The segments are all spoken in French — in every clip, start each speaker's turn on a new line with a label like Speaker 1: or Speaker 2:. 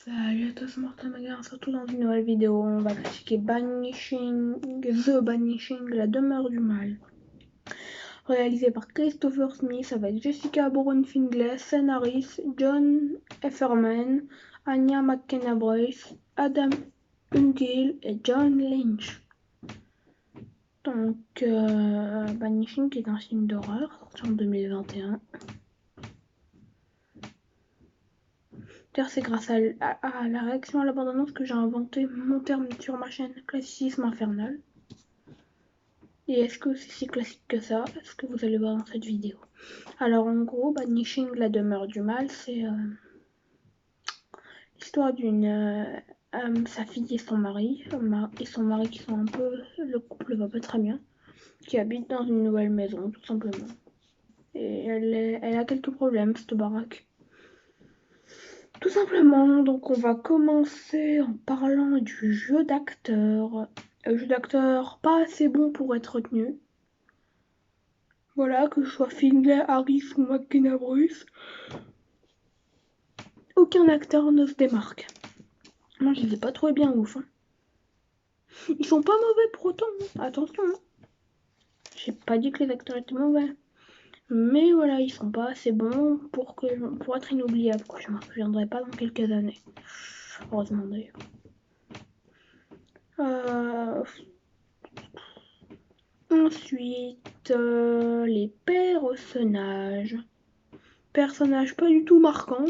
Speaker 1: Salut à tous, Martin Magar, surtout dans une nouvelle vidéo, on va critiquer The Banishing, la demeure du mal. Réalisé par Christopher Smith avec Jessica Brown-Findlay, scénariste John Efferman, Anya McKenna-Brace, Adam Ungill et John Lynch. Donc, Banishing est un film d'horreur sorti en 2021. C'est grâce à la réaction à l'abandonnance que j'ai inventé mon terme sur ma chaîne Classicisme Infernal. Et est-ce que c'est si classique que ça? Est-ce que vous allez voir dans cette vidéo? Alors en gros, Banishing, la demeure du mal, c'est l'histoire d'une sa fille et son mari qui sont un peu, le couple va pas très bien, qui habitent dans une nouvelle maison tout simplement. Et elle a quelques problèmes cette baraque. Tout simplement, donc on va commencer en parlant du jeu d'acteur. Un jeu d'acteur pas assez bon pour être retenu. Voilà, que ce soit Findlay, Harris ou McKenna-Brace, aucun acteur ne se démarque. Moi, je les ai pas trouvés bien ouf. Hein. Ils sont pas mauvais pour autant, hein. Attention. Hein. J'ai pas dit que les acteurs étaient mauvais. Mais voilà, ils sont pas assez bons pour être inoubliables. Je me reviendrai pas dans quelques années. Heureusement d'ailleurs. Ensuite, les personnages. Personnages pas du tout marquants,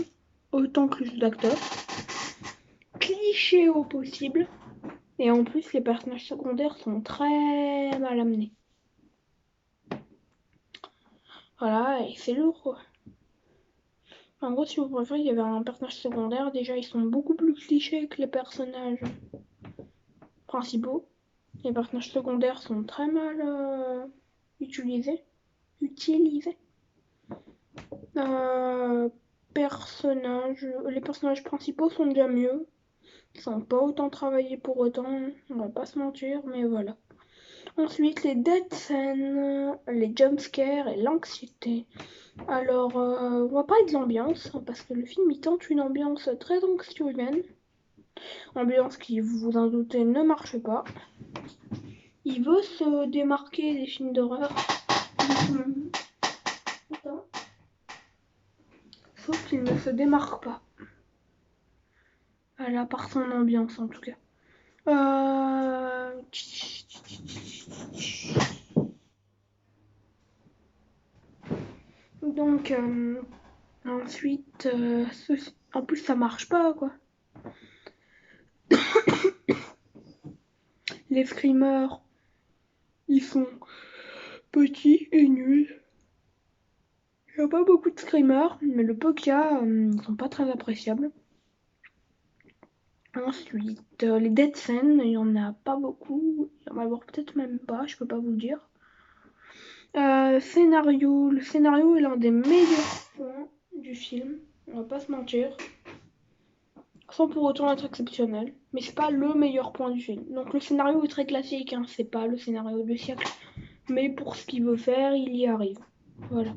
Speaker 1: autant que le jeu d'acteur. Clichés au possible. Et en plus, les personnages secondaires sont très mal amenés. Voilà, et c'est lourd quoi. En gros, si vous préférez, il y avait un personnage secondaire. Déjà, ils sont beaucoup plus clichés que les personnages principaux. Les personnages secondaires sont très mal utilisés. Les personnages principaux sont déjà mieux. Ils sont pas autant travaillés pour autant, on va pas se mentir, mais voilà. Ensuite, les dead scènes, les jumpscares et l'anxiété. Alors, on va parler de l'ambiance, parce que le film il tente une ambiance très anxiogène. Ambiance qui, vous vous en doutez, ne marche pas. Il veut se démarquer des films d'horreur. Sauf qu'il ne se démarque pas. Voilà, par son ambiance en tout cas. Donc, ensuite, en plus ça marche pas quoi. Les screamers, ils sont petits et nuls. Il n'y a pas beaucoup de screamers, mais le peu qu'il y a, ils sont pas très appréciables. Ensuite, les dead scènes, il y en a pas beaucoup. Il y en va y avoir peut-être même pas, je peux pas vous le dire. Le scénario est l'un des meilleurs points du film, on va pas se mentir. Sans pour autant être exceptionnel, mais c'est pas le meilleur point du film. Donc le scénario est très classique, hein, c'est pas le scénario du siècle, mais pour ce qu'il veut faire, il y arrive. Voilà.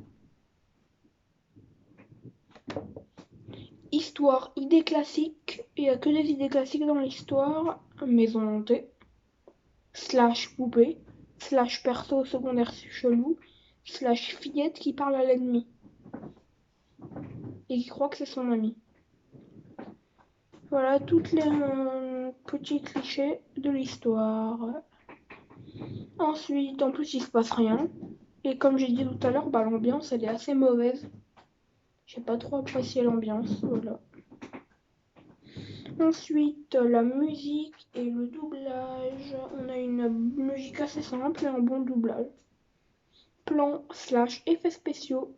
Speaker 1: Histoire, idée classique, il n'y a que des idées classiques dans l'histoire. Maison hantée, slash poupée, slash perso secondaire chelou, slash fillette qui parle à l'ennemi et qui croit que c'est son ami. Voilà toutes les petits clichés de l'histoire. Ensuite, en plus, il se passe rien. Et comme j'ai dit tout à l'heure, l'ambiance, elle est assez mauvaise. J'ai pas trop apprécié l'ambiance, voilà. Ensuite, la musique et le doublage. On a une musique assez simple et un bon doublage. Plan / effets spéciaux.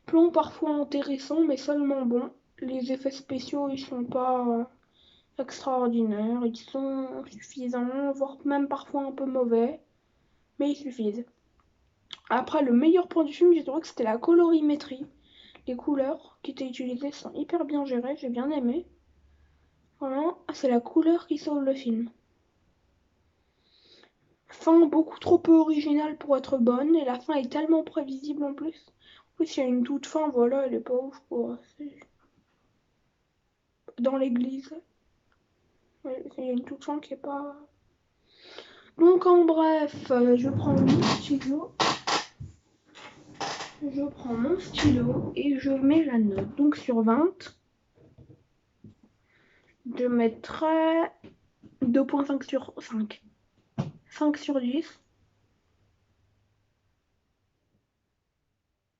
Speaker 1: Plan parfois intéressant, mais seulement bon. Les effets spéciaux, ils sont pas extraordinaires. Ils sont suffisants, voire même parfois un peu mauvais. Mais ils suffisent. Après, le meilleur point du film, j'ai trouvé que c'était la colorimétrie. Les couleurs qui étaient utilisées sont hyper bien gérées, j'ai bien aimé. Vraiment, c'est la couleur qui sauve le film. Fin beaucoup trop peu originale pour être bonne, et la fin est tellement prévisible en plus. En plus, il y a une toute fin, voilà, elle est pas ouf quoi. dans l'église. Il y a une toute fin qui est pas... Donc en bref, je prends mon stylo. Je prends mon stylo et je mets la note. Donc sur 20, je mettrai 2,5 sur 5. 5 sur 10.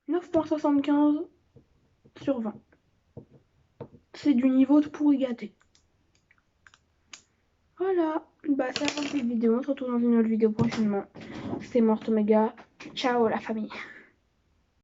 Speaker 1: 9,75 sur 20. C'est du niveau de pourri gâté. Voilà, bah c'est la fin de cette vidéo. On se retrouve dans une autre vidéo prochainement. C'était Morte Omega. Ciao la famille.